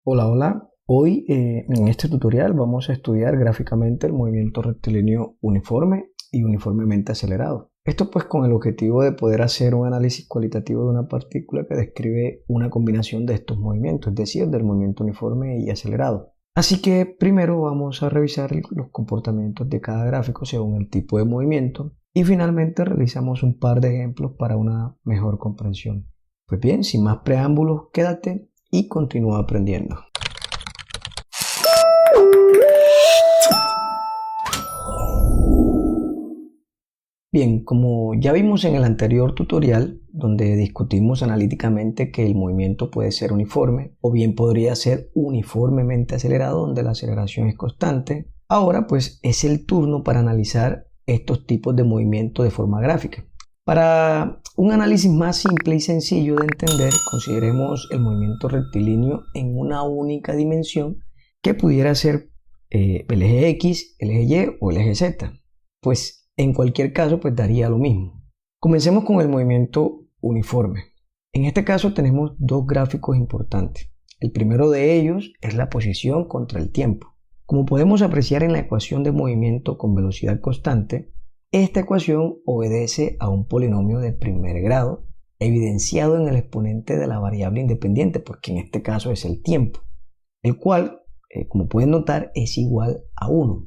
Hola, hola. Hoy en este tutorial vamos a estudiar gráficamente el movimiento rectilíneo uniforme y uniformemente acelerado. Esto pues con el objetivo de poder hacer un análisis cualitativo de una partícula que describe una combinación de estos movimientos, es decir, del movimiento uniforme y acelerado. Así que primero vamos a revisar los comportamientos de cada gráfico según el tipo de movimiento y finalmente realizamos un par de ejemplos para una mejor comprensión. Pues bien, sin más preámbulos, quédate y continúa aprendiendo. Bien, como ya vimos en el anterior tutorial, donde discutimos analíticamente que el movimiento puede ser uniforme o bien podría ser uniformemente acelerado, donde la aceleración es constante, ahora pues es el turno para analizar estos tipos de movimiento de forma gráfica. Para un análisis más simple y sencillo de entender, consideremos el movimiento rectilíneo en una única dimensión que pudiera ser el eje X, el eje Y o el eje Z. Pues en cualquier caso, pues daría lo mismo. Comencemos con el movimiento uniforme. En este caso tenemos dos gráficos importantes. El primero de ellos es la posición contra el tiempo. Como podemos apreciar en la ecuación de movimiento con velocidad constante, esta ecuación obedece a un polinomio de primer grado, evidenciado en el exponente de la variable independiente, porque en este caso es el tiempo, el cual, como pueden notar, es igual a 1.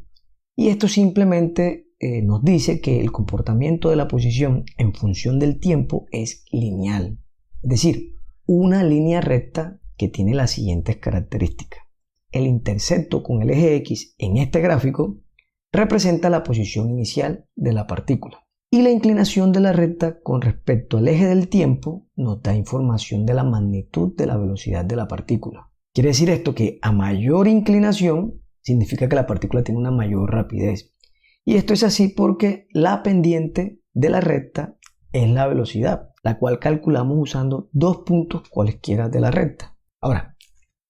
Y esto simplemente nos dice que el comportamiento de la posición en función del tiempo es lineal, es decir, una línea recta que tiene las siguientes características. El intercepto con el eje X en este gráfico representa la posición inicial de la partícula y la inclinación de la recta con respecto al eje del tiempo nos da información de la magnitud de la velocidad de la partícula. Quiere decir esto que a mayor inclinación significa que la partícula tiene una mayor rapidez. Y esto es así porque la pendiente de la recta es la velocidad, la cual calculamos usando dos puntos cualesquiera de la recta. Ahora,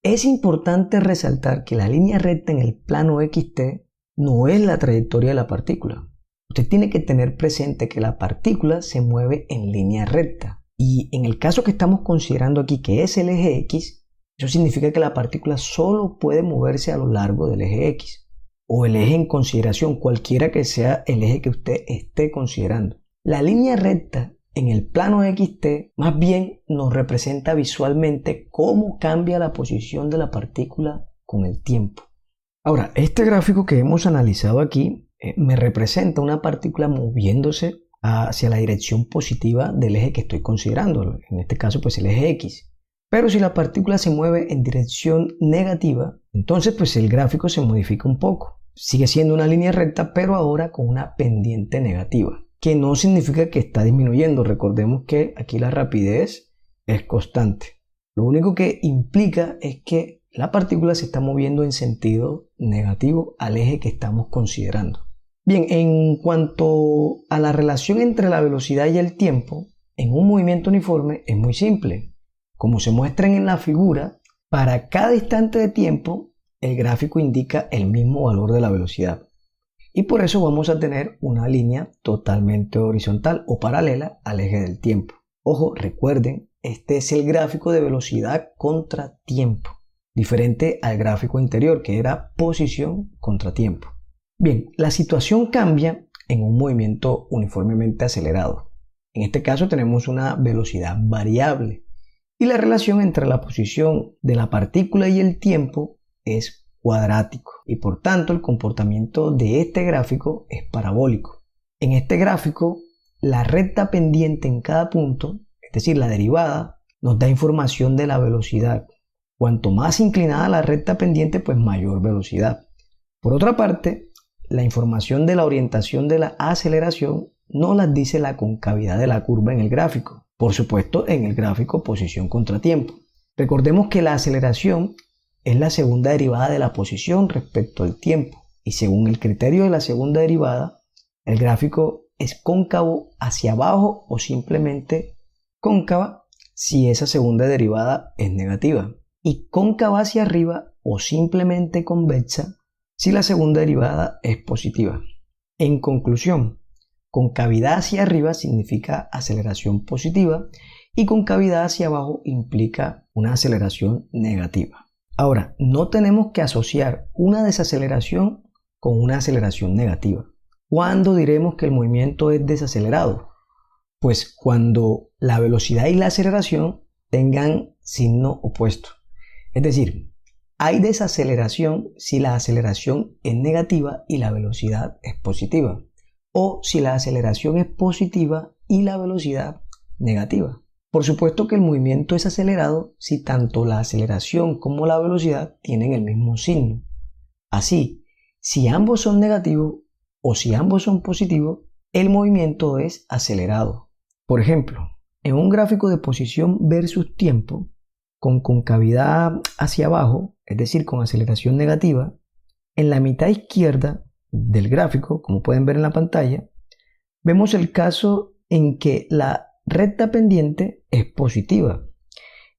es importante resaltar que la línea recta en el plano XT no es la trayectoria de la partícula. Usted tiene que tener presente que la partícula se mueve en línea recta. Y en el caso que estamos considerando aquí, que es el eje X, eso significa que la partícula solo puede moverse a lo largo del eje X. O el eje en consideración, cualquiera que sea el eje que usted esté considerando. La línea recta en el plano XT más bien nos representa visualmente cómo cambia la posición de la partícula con el tiempo. Ahora, este gráfico que hemos analizado aquí me representa una partícula moviéndose hacia la dirección positiva del eje que estoy considerando, en este caso pues el eje X. Pero si la partícula se mueve en dirección negativa, entonces pues el gráfico se modifica un poco. Sigue siendo una línea recta, pero ahora con una pendiente negativa, que no significa que está disminuyendo. Recordemos que aquí la rapidez es constante. Lo único que implica es que la partícula se está moviendo en sentido negativo al eje que estamos considerando. Bien, en cuanto a la relación entre la velocidad y el tiempo, en un movimiento uniforme es muy simple. Como se muestran en la figura, para cada instante de tiempo, el gráfico indica el mismo valor de la velocidad. Y por eso vamos a tener una línea totalmente horizontal o paralela al eje del tiempo. Ojo, recuerden, este es el gráfico de velocidad contra tiempo, diferente al gráfico anterior que era posición contra tiempo. Bien, la situación cambia en un movimiento uniformemente acelerado. En este caso tenemos una velocidad variable. Y la relación entre la posición de la partícula y el tiempo es cuadrático y por tanto el comportamiento de este gráfico es parabólico. En este gráfico, la recta pendiente en cada punto, es decir, la derivada, nos da información de la velocidad. Cuanto más inclinada la recta pendiente, pues mayor velocidad. Por otra parte, la información de la orientación de la aceleración nos la dice la concavidad de la curva en el gráfico. Por supuesto, en el gráfico posición contra tiempo. Recordemos que la aceleración es la segunda derivada de la posición respecto al tiempo. Y según el criterio de la segunda derivada, el gráfico es cóncavo hacia abajo o simplemente cóncava si esa segunda derivada es negativa. Y cóncava hacia arriba o simplemente convexa si la segunda derivada es positiva. En conclusión, concavidad hacia arriba significa aceleración positiva y concavidad hacia abajo implica una aceleración negativa. Ahora, no tenemos que asociar una desaceleración con una aceleración negativa. ¿Cuándo diremos que el movimiento es desacelerado? Pues cuando la velocidad y la aceleración tengan signo opuesto. Es decir, hay desaceleración si la aceleración es negativa y la velocidad es positiva, o si la aceleración es positiva y la velocidad negativa. Por supuesto que el movimiento es acelerado si tanto la aceleración como la velocidad tienen el mismo signo. Así, si ambos son negativos o si ambos son positivos, el movimiento es acelerado. Por ejemplo, en un gráfico de posición versus tiempo, con concavidad hacia abajo, es decir, con aceleración negativa, en la mitad izquierda del gráfico, como pueden ver en la pantalla, vemos el caso en que la recta pendiente es positiva.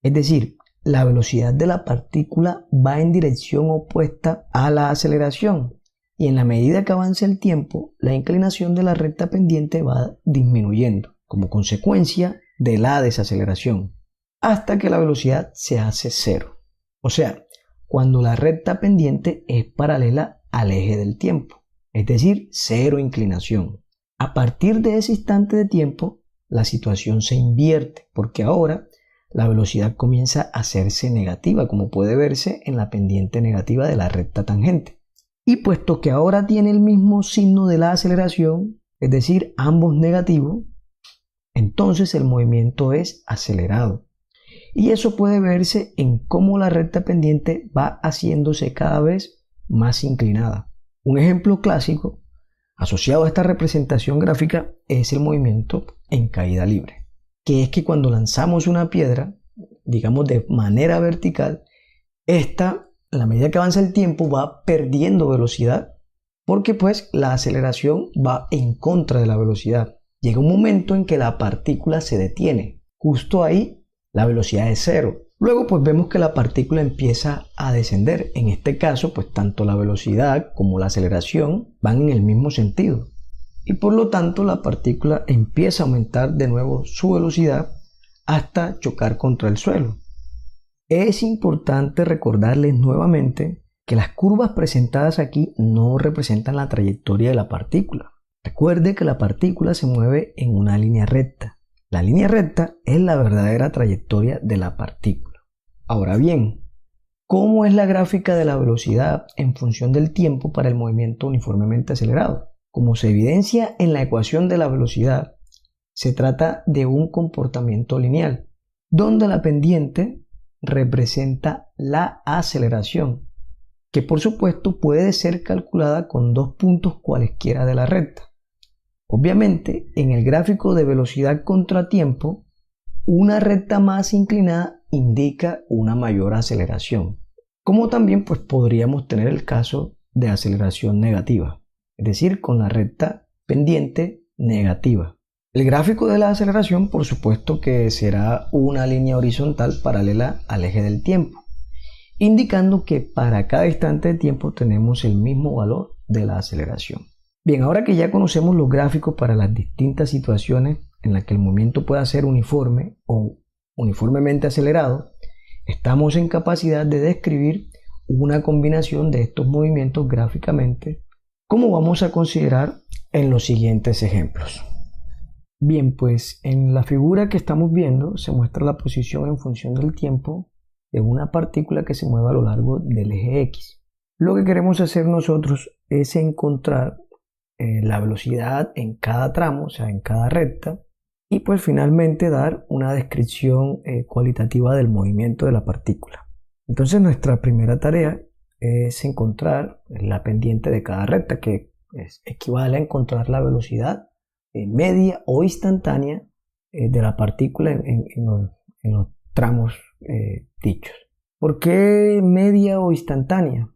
Es decir, la velocidad de la partícula va en dirección opuesta a la aceleración y en la medida que avanza el tiempo, la inclinación de la recta pendiente va disminuyendo como consecuencia de la desaceleración hasta que la velocidad se hace cero. O sea, cuando la recta pendiente es paralela al eje del tiempo, es decir, cero inclinación. A partir de ese instante de tiempo, la situación se invierte porque ahora la velocidad comienza a hacerse negativa, como puede verse en la pendiente negativa de la recta tangente. Y puesto que ahora tiene el mismo signo de la aceleración, es decir, ambos negativos, entonces el movimiento es acelerado. Y eso puede verse en cómo la recta pendiente va haciéndose cada vez más inclinada. Un ejemplo clásico asociado a esta representación gráfica es el movimiento en caída libre, que es que cuando lanzamos una piedra, digamos de manera vertical, esta, a la medida que avanza el tiempo, va perdiendo velocidad porque pues la aceleración va en contra de la velocidad. Llega un momento en que la partícula se detiene. Justo ahí la velocidad es cero. Luego pues vemos que la partícula empieza a descender. En este caso pues tanto la velocidad como la aceleración van en el mismo sentido. Y por lo tanto la partícula empieza a aumentar de nuevo su velocidad hasta chocar contra el suelo. Es importante recordarles nuevamente que las curvas presentadas aquí no representan la trayectoria de la partícula. Recuerde que la partícula se mueve en una línea recta. La línea recta es la verdadera trayectoria de la partícula. Ahora bien, ¿cómo es la gráfica de la velocidad en función del tiempo para el movimiento uniformemente acelerado? Como se evidencia en la ecuación de la velocidad, se trata de un comportamiento lineal, donde la pendiente representa la aceleración, que por supuesto puede ser calculada con dos puntos cualesquiera de la recta. Obviamente, en el gráfico de velocidad contra tiempo, una recta más inclinada indica una mayor aceleración, como también pues podríamos tener el caso de aceleración negativa, es decir, con la recta pendiente negativa. El gráfico de la aceleración, por supuesto que será una línea horizontal paralela al eje del tiempo, indicando que para cada instante de tiempo tenemos el mismo valor de la aceleración. Bien, ahora que ya conocemos los gráficos para las distintas situaciones en las que el movimiento pueda ser uniforme o uniformemente acelerado, estamos en capacidad de describir una combinación de estos movimientos gráficamente, como vamos a considerar en los siguientes ejemplos. Bien, pues en la figura que estamos viendo se muestra la posición en función del tiempo de una partícula que se mueve a lo largo del eje X. Lo que queremos hacer nosotros es encontrar la velocidad en cada tramo, o sea, en cada recta, y pues finalmente dar una descripción cualitativa del movimiento de la partícula. Entonces nuestra primera tarea es encontrar la pendiente de cada recta, que equivale a encontrar la velocidad media o instantánea de la partícula en los tramos dichos. ¿Por qué media o instantánea?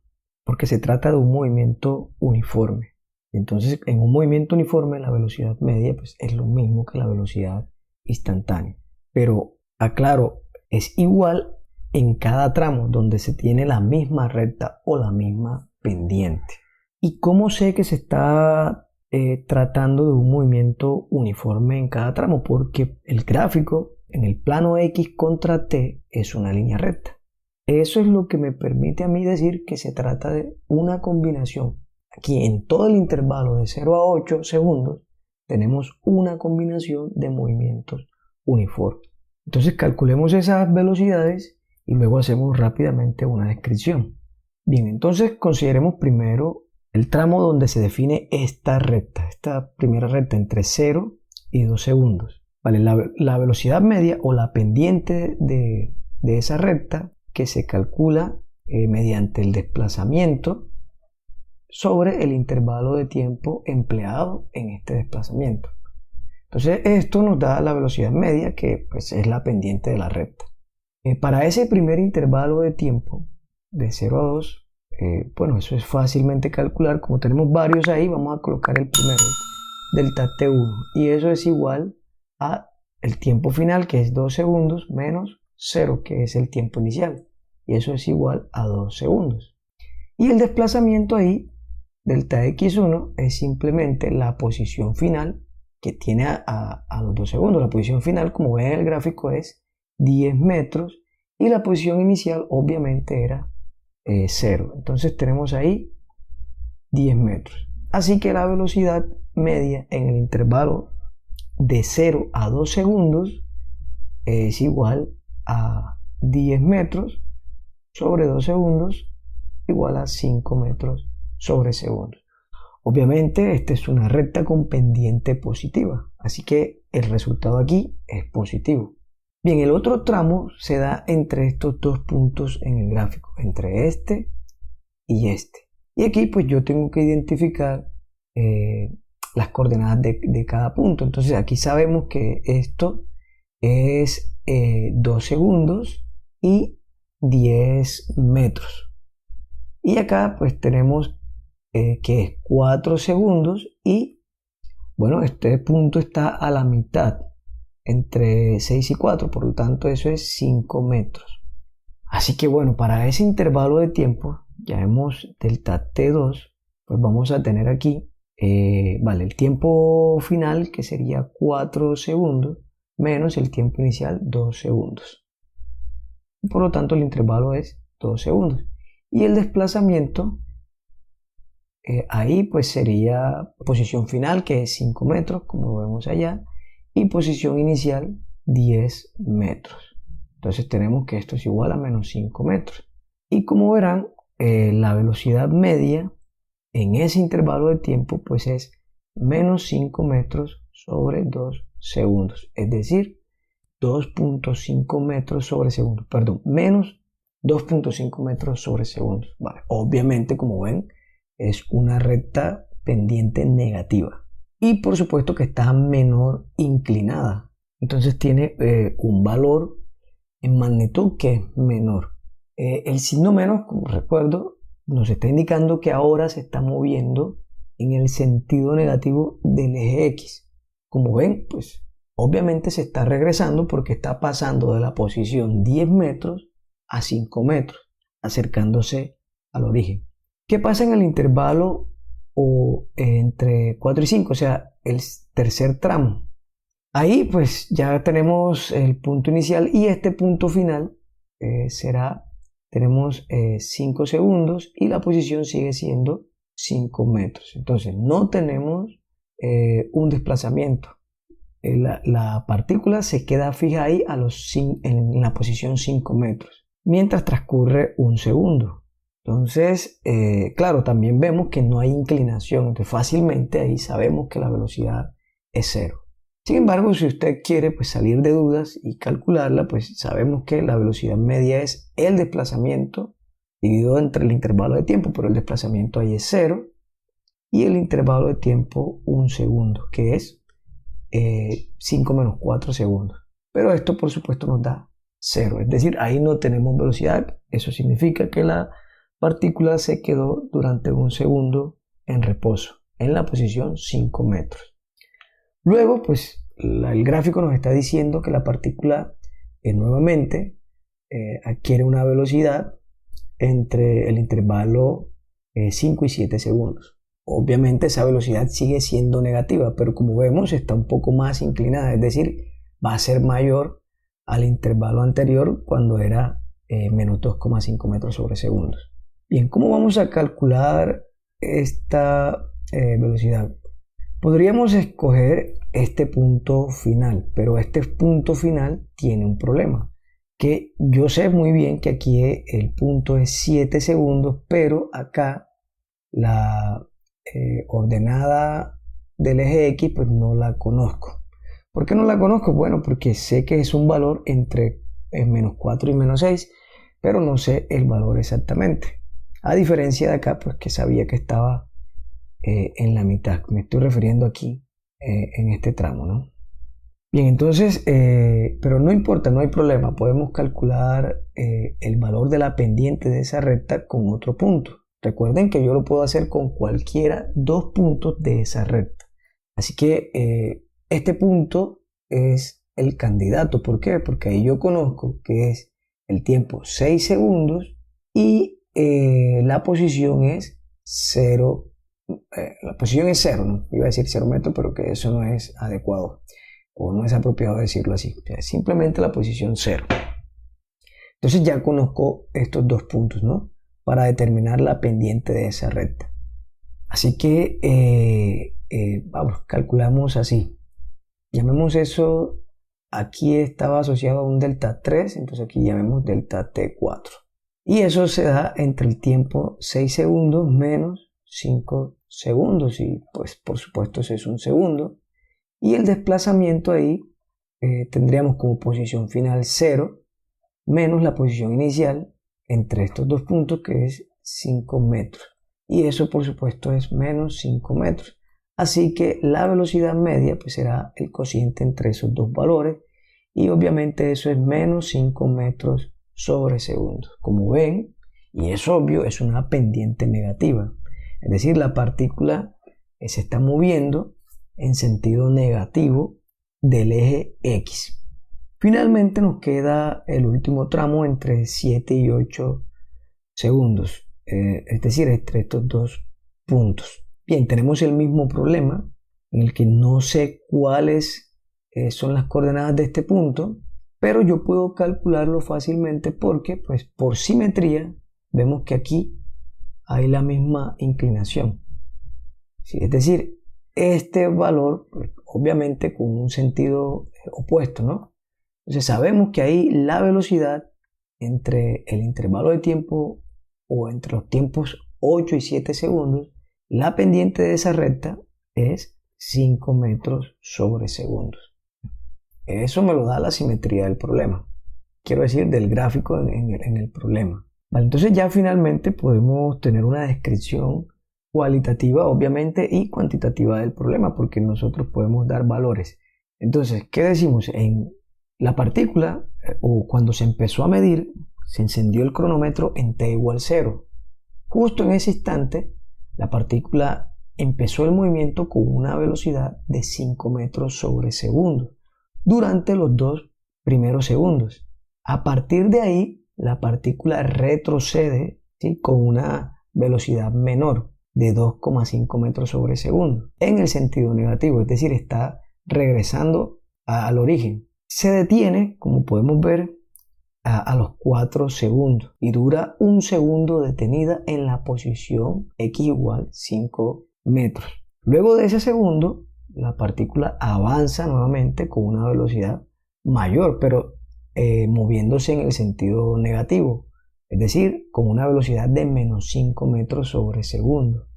Porque se trata de un movimiento uniforme. Entonces, en un movimiento uniforme, la velocidad media pues, es lo mismo que la velocidad instantánea. Pero, aclaro, es igual en cada tramo donde se tiene la misma recta o la misma pendiente. ¿Y cómo sé que se está tratando de un movimiento uniforme en cada tramo? Porque el gráfico en el plano X contra T es una línea recta. Eso es lo que me permite a mí decir que se trata de una combinación. Aquí en todo el intervalo de 0 a 8 segundos tenemos una combinación de movimientos uniformes. Entonces calculemos esas velocidades y luego hacemos rápidamente una descripción. Bien, entonces consideremos primero el tramo donde se define esta recta, esta primera recta entre 0 y 2 segundos. Vale, la velocidad media o la pendiente de esa recta que se calcula mediante el desplazamiento sobre el intervalo de tiempo empleado en este desplazamiento. Entonces esto nos da la velocidad media, que pues es la pendiente de la recta. Para ese primer intervalo de tiempo de 0 a 2, bueno, eso es fácilmente calcular. Como tenemos varios ahí, vamos a colocar el primero, delta T1, y eso es igual a el tiempo final, que es 2 segundos, menos 0, que es el tiempo inicial, y eso es igual a 2 segundos. Y el desplazamiento ahí, delta X1, es simplemente la posición final que tiene a los 2 segundos. La posición final, como ven en el gráfico, es 10 metros, y la posición inicial obviamente era 0. Entonces tenemos ahí 10 metros. Así que la velocidad media en el intervalo de 0 a 2 segundos es igual a 10 metros sobre 2 segundos igual a 5 metros sobre segundos. Obviamente esta es una recta con pendiente positiva, así que el resultado aquí es positivo. Bien, el otro tramo se da entre estos dos puntos en el gráfico, entre este y este. Y aquí pues yo tengo que identificar las coordenadas de cada punto. Entonces aquí sabemos que esto es 2 segundos y 10 metros. Y acá pues tenemos que es 4 segundos y bueno, este punto está a la mitad entre 6 y 4, por lo tanto eso es 5 metros. Así que bueno, para ese intervalo de tiempo, ya vemos delta T2, pues vamos a tener aquí, vale, el tiempo final que sería 4 segundos menos el tiempo inicial 2 segundos. Por lo tanto el intervalo es 2 segundos. Y el desplazamiento, ahí pues sería posición final que es 5 metros, como vemos allá, y posición inicial 10 metros. Entonces tenemos que esto es igual a menos 5 metros. Y como verán, la velocidad media en ese intervalo de tiempo pues es menos 5 metros sobre 2 segundos. Es decir, 2.5 metros sobre segundo. Perdón, menos 2.5 metros sobre segundos. Vale, obviamente, como ven, es una recta pendiente negativa. Y por supuesto que está menor inclinada. Entonces tiene un valor en magnitud que es menor. El signo menos, como recuerdo, nos está indicando que ahora se está moviendo en el sentido negativo del eje X. Como ven, pues obviamente se está regresando porque está pasando de la posición 10 metros a 5 metros, acercándose al origen. ¿Qué pasa en el intervalo entre 4 y 5, o sea, el tercer tramo? Ahí pues ya tenemos el punto inicial y este punto final tenemos 5 segundos y la posición sigue siendo 5 metros. Entonces no tenemos un desplazamiento. La partícula se queda fija ahí en la posición 5 metros, mientras transcurre un segundo. Entonces, claro, también vemos que no hay inclinación, entonces fácilmente ahí sabemos que la velocidad es 0. Sin embargo, si usted quiere pues, salir de dudas y calcularla, pues sabemos que la velocidad media es el desplazamiento dividido entre el intervalo de tiempo, pero el desplazamiento ahí es 0 y el intervalo de tiempo 1 segundo, que es 5 menos 4 segundos. Pero esto por supuesto nos da 0, es decir, ahí no tenemos velocidad. Eso significa que la partícula se quedó durante 1 segundo en reposo, en la posición 5 metros. Luego, pues el gráfico nos está diciendo que la partícula nuevamente adquiere una velocidad entre el intervalo 5 y 7 segundos. Obviamente esa velocidad sigue siendo negativa, pero como vemos está un poco más inclinada, es decir, va a ser mayor al intervalo anterior cuando era menos 2,5 metros sobre segundos. Bien, ¿cómo vamos a calcular esta velocidad? Podríamos escoger este punto final, pero este punto final tiene un problema, que yo sé muy bien que aquí el punto es 7 segundos, pero acá la ordenada del eje X pues no la conozco. ¿Por qué no la conozco? Bueno, porque sé que es un valor entre menos 4 y menos 6, pero no sé el valor exactamente. A diferencia de acá, pues que sabía que estaba en la mitad. Me estoy refiriendo aquí en este tramo, ¿no? Bien, entonces, pero no importa, no hay problema. Podemos calcular el valor de la pendiente de esa recta con otro punto. Recuerden que yo lo puedo hacer con cualquiera dos puntos de esa recta. Así que este punto es el candidato. ¿Por qué? Porque ahí yo conozco que es el tiempo 6 segundos y la posición es 0. La posición es 0, ¿no? Iba a decir 0 metros, pero que eso no es adecuado o no es apropiado decirlo así. O sea, simplemente la posición 0. Entonces ya conozco estos dos puntos, ¿no? Para determinar la pendiente de esa recta. Así que vamos, calculamos así. Llamemos eso, aquí estaba asociado a un delta 3, entonces aquí llamemos delta T4. Y eso se da entre el tiempo 6 segundos menos 5 segundos, y pues por supuesto ese es un segundo. Y el desplazamiento ahí tendríamos como posición final 0 menos la posición inicial entre estos dos puntos, que es 5 metros. Y eso por supuesto es menos 5 metros. Así que la velocidad media pues será el cociente entre esos dos valores, y obviamente eso es menos 5 metros sobre segundo. Como ven, y es obvio, es una pendiente negativa. Es decir, la partícula se está moviendo en sentido negativo del eje X. Finalmente nos queda el último tramo entre 7 y 8 segundos, es decir, entre estos dos puntos. Bien, tenemos el mismo problema en el que no sé cuáles son las coordenadas de este punto, pero yo puedo calcularlo fácilmente porque, pues, por simetría, vemos que aquí hay la misma inclinación. ¿Sí? Es decir, este valor, pues, obviamente con un sentido opuesto, ¿no? Entonces sabemos que ahí la velocidad entre el intervalo de tiempo o entre los tiempos 8 y 7 segundos, la pendiente de esa recta es 5 metros sobre segundos. Eso me lo da la simetría del problema. Quiero decir, del gráfico en el problema. Vale, entonces ya finalmente podemos tener una descripción cualitativa, obviamente, y cuantitativa del problema, porque nosotros podemos dar valores. Entonces, ¿qué decimos? En la partícula, o cuando se empezó a medir, se encendió el cronómetro en t igual 0. Justo en ese instante, la partícula empezó el movimiento con una velocidad de 5 metros sobre segundo durante los 2 primeros segundos. A partir de ahí, la partícula retrocede, ¿sí?, con una velocidad menor de 2,5 metros sobre segundo en el sentido negativo, es decir, está regresando al origen. Se detiene, como podemos ver, a los 4 segundos y dura un segundo detenida en la posición X igual 5 metros. Luego de ese segundo, la partícula avanza nuevamente con una velocidad mayor, pero moviéndose en el sentido negativo, es decir, con una velocidad de menos 5 metros sobre segundo.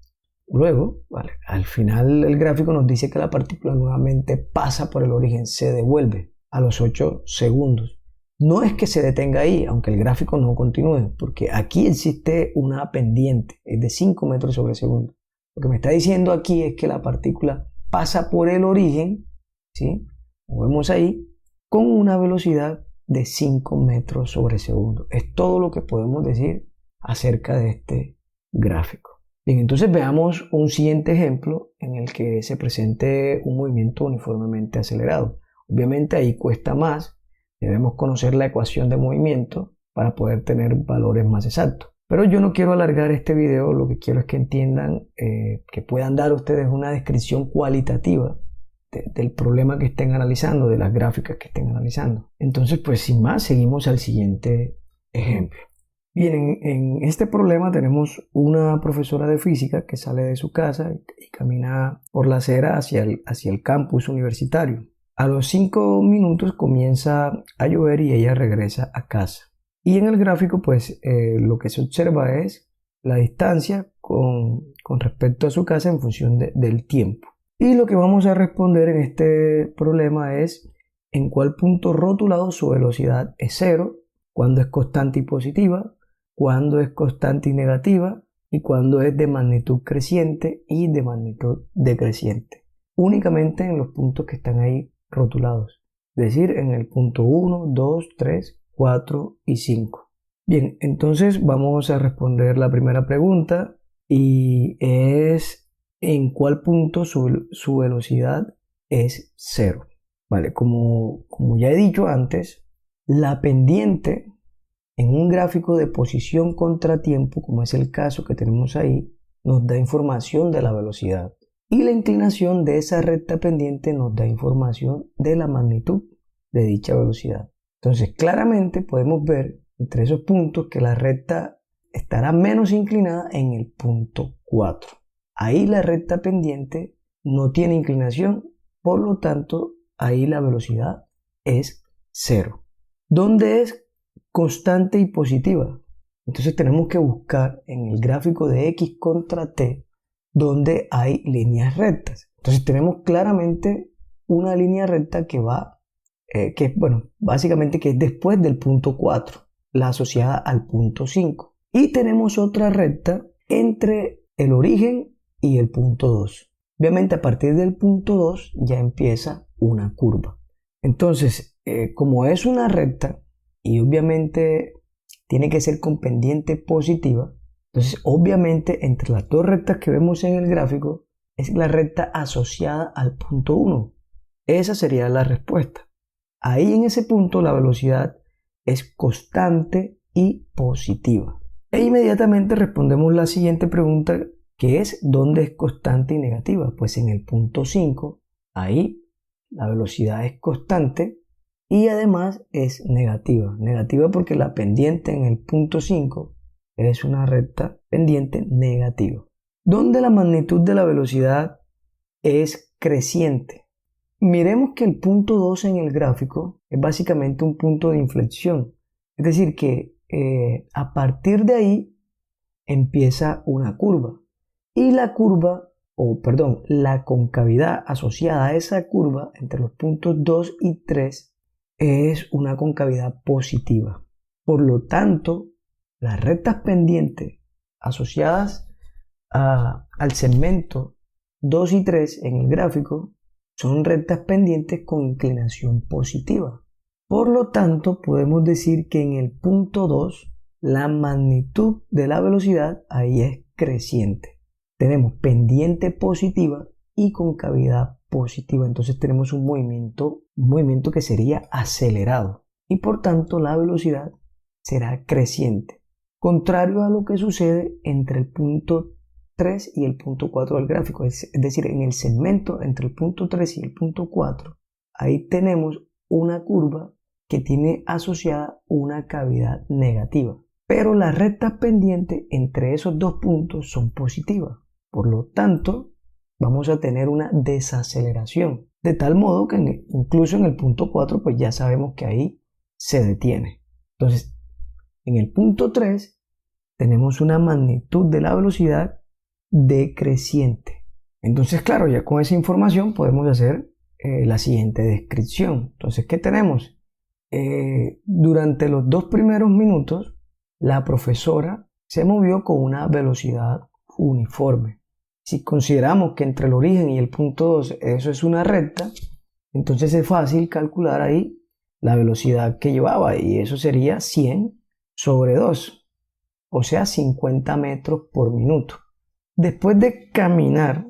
Luego, vale, al final el gráfico nos dice que la partícula nuevamente pasa por el origen, se devuelve a los 8 segundos. No es que se detenga ahí, aunque el gráfico no continúe, porque aquí existe una pendiente, es de 5 metros sobre segundo. Lo que me está diciendo aquí es que la partícula pasa por el origen, ¿sí?, como vemos ahí, con una velocidad de 5 metros sobre segundo. Es todo lo que podemos decir acerca de este gráfico. Bien, entonces veamos un siguiente ejemplo en el que se presente un movimiento uniformemente acelerado. Obviamente ahí cuesta más, debemos conocer la ecuación de movimiento para poder tener valores más exactos. Pero yo no quiero alargar este video, lo que quiero es que entiendan, que puedan dar ustedes una descripción cualitativa del problema que estén analizando, de las gráficas que estén analizando. Entonces, pues sin más, seguimos al siguiente ejemplo. Bien, en este problema tenemos una profesora de física que sale de su casa y camina por la acera hacia el campus universitario. A los 5 minutos comienza a llover y ella regresa a casa. Y en el gráfico, pues lo que se observa es la distancia con respecto a su casa en función del tiempo. Y lo que vamos a responder en este problema es en cuál punto rotulado su velocidad es cero, cuándo es constante y positiva, cuándo es constante y negativa y cuándo es de magnitud creciente y de magnitud decreciente. Únicamente en los puntos que están ahí rotulados, es decir, en el punto 1, 2, 3, 4 y 5. Bien, entonces vamos a responder la primera pregunta y es en cuál punto su velocidad es cero. Vale, como ya he dicho antes, la pendiente en un gráfico de posición contra tiempo, como es el caso que tenemos ahí, nos da información de la velocidad. Y la inclinación de esa recta pendiente nos da información de la magnitud de dicha velocidad. Entonces, claramente podemos ver entre esos puntos que la recta estará menos inclinada en el punto 4. Ahí la recta pendiente no tiene inclinación, por lo tanto, ahí la velocidad es cero. ¿Dónde es constante y positiva? Entonces tenemos que buscar en el gráfico de X contra T donde hay líneas rectas. Entonces tenemos claramente una línea recta que va, básicamente que es después del punto 4, la asociada al punto 5. Y tenemos otra recta entre el origen y el punto 2. Obviamente a partir del punto 2 ya empieza una curva. Entonces, como es una recta y obviamente tiene que ser con pendiente positiva, entonces obviamente entre las dos rectas que vemos en el gráfico es la recta asociada al punto 1. Esa sería la respuesta. Ahí en ese punto la velocidad es constante y positiva. E inmediatamente respondemos la siguiente pregunta, que es ¿dónde es constante y negativa? Pues en el punto 5, ahí la velocidad es constante y además es negativa. Negativa porque la pendiente en el punto 5 es una recta pendiente negativa. ¿Dónde la magnitud de la velocidad es creciente? Miremos que el punto 2 en el gráfico es básicamente un punto de inflexión. Es decir, que a partir de ahí empieza una curva. Y la concavidad asociada a esa curva entre los puntos 2 y 3 es una concavidad positiva. Por lo tanto, las rectas pendientes asociadas al segmento 2 y 3 en el gráfico son rectas pendientes con inclinación positiva. Por lo tanto, podemos decir que en el punto 2 la magnitud de la velocidad ahí es creciente. Tenemos pendiente positiva y concavidad positiva. Entonces tenemos un movimiento que sería acelerado y por tanto la velocidad será creciente. Contrario a lo que sucede entre el punto 3 y el punto 4 del gráfico. Es decir, en el segmento entre el punto 3 y el punto 4, ahí tenemos una curva que tiene asociada una cavidad negativa. Pero las rectas pendientes entre esos dos puntos son positivas. Por lo tanto, vamos a tener una desaceleración. De tal modo que incluso en el punto 4, pues ya sabemos que ahí se detiene. Entonces, en el punto 3 tenemos una magnitud de la velocidad decreciente. Entonces, claro, ya con esa información podemos hacer la siguiente descripción. Entonces, ¿qué tenemos? Durante los 2 primeros minutos, la profesora se movió con una velocidad uniforme. Si consideramos que entre el origen y el punto 2 eso es una recta, entonces es fácil calcular ahí la velocidad que llevaba y eso sería 100 sobre 2, o sea 50 metros por minuto. Después de caminar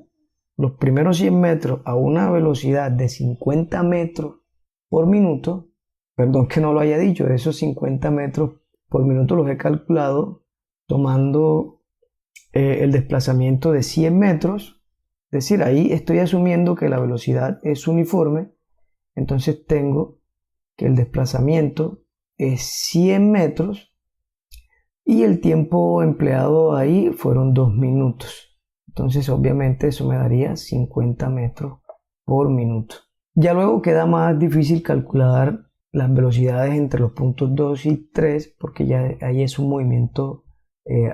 los primeros 100 metros a una velocidad de 50 metros por minuto, perdón que no lo haya dicho, esos 50 metros por minuto los he calculado tomando el desplazamiento de 100 metros, es decir, ahí estoy asumiendo que la velocidad es uniforme, entonces tengo que el desplazamiento es 100 metros y el tiempo empleado ahí fueron 2 minutos. Entonces obviamente eso me daría 50 metros por minuto. Ya luego queda más difícil calcular las velocidades entre los puntos 2 y 3 porque ya ahí es un movimiento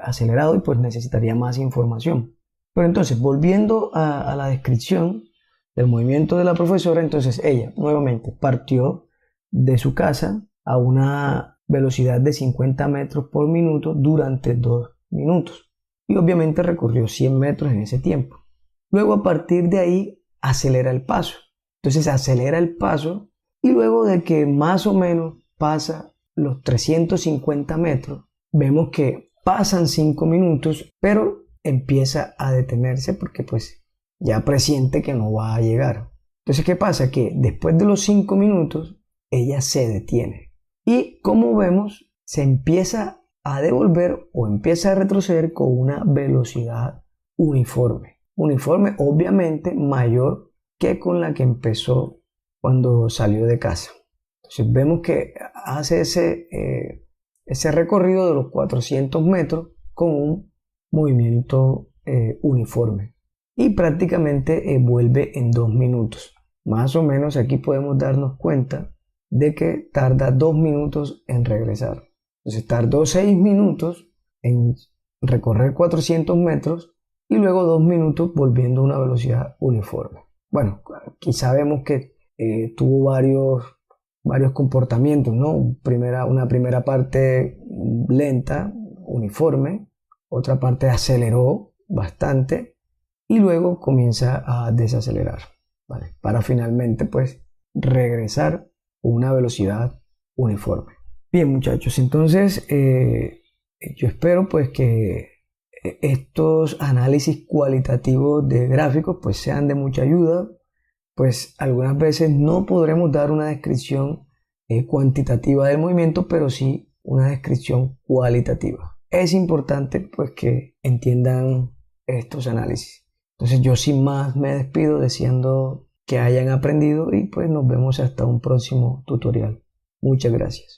acelerado y pues necesitaría más información. Pero entonces, volviendo a la descripción del movimiento de la profesora, entonces ella nuevamente partió de su casa a una velocidad de 50 metros por minuto durante 2 minutos y obviamente recorrió 100 metros en ese tiempo. Luego a partir de ahí acelera el paso. Entonces acelera el paso y luego de que más o menos pasa los 350 metros, vemos que pasan 5 minutos, pero empieza a detenerse porque pues ya presiente que no va a llegar. Entonces, ¿qué pasa? Que después de los 5 minutos, ella se detiene. Y como vemos, se empieza a devolver o empieza a retroceder con una velocidad uniforme. Uniforme, obviamente, mayor que con la que empezó cuando salió de casa. Entonces, vemos que hace ese recorrido de los 400 metros con un movimiento uniforme y prácticamente vuelve en 2 minutos. Más o menos aquí podemos darnos cuenta de que tarda 2 minutos en regresar. Entonces tardó 6 minutos en recorrer 400 metros y luego 2 minutos volviendo a una velocidad uniforme. Bueno, aquí sabemos que tuvo varios comportamientos, ¿no? Una primera parte lenta, uniforme, otra parte aceleró bastante y luego comienza a desacelerar, ¿vale? Para finalmente pues regresar a una velocidad uniforme. Bien muchachos, entonces yo espero pues que estos análisis cualitativos de gráficos pues sean de mucha ayuda, pues algunas veces no podremos dar una descripción cuantitativa del movimiento, pero sí una descripción cualitativa. Es importante pues que entiendan estos análisis. Entonces yo sin más me despido deseando que hayan aprendido y pues nos vemos hasta un próximo tutorial. Muchas gracias.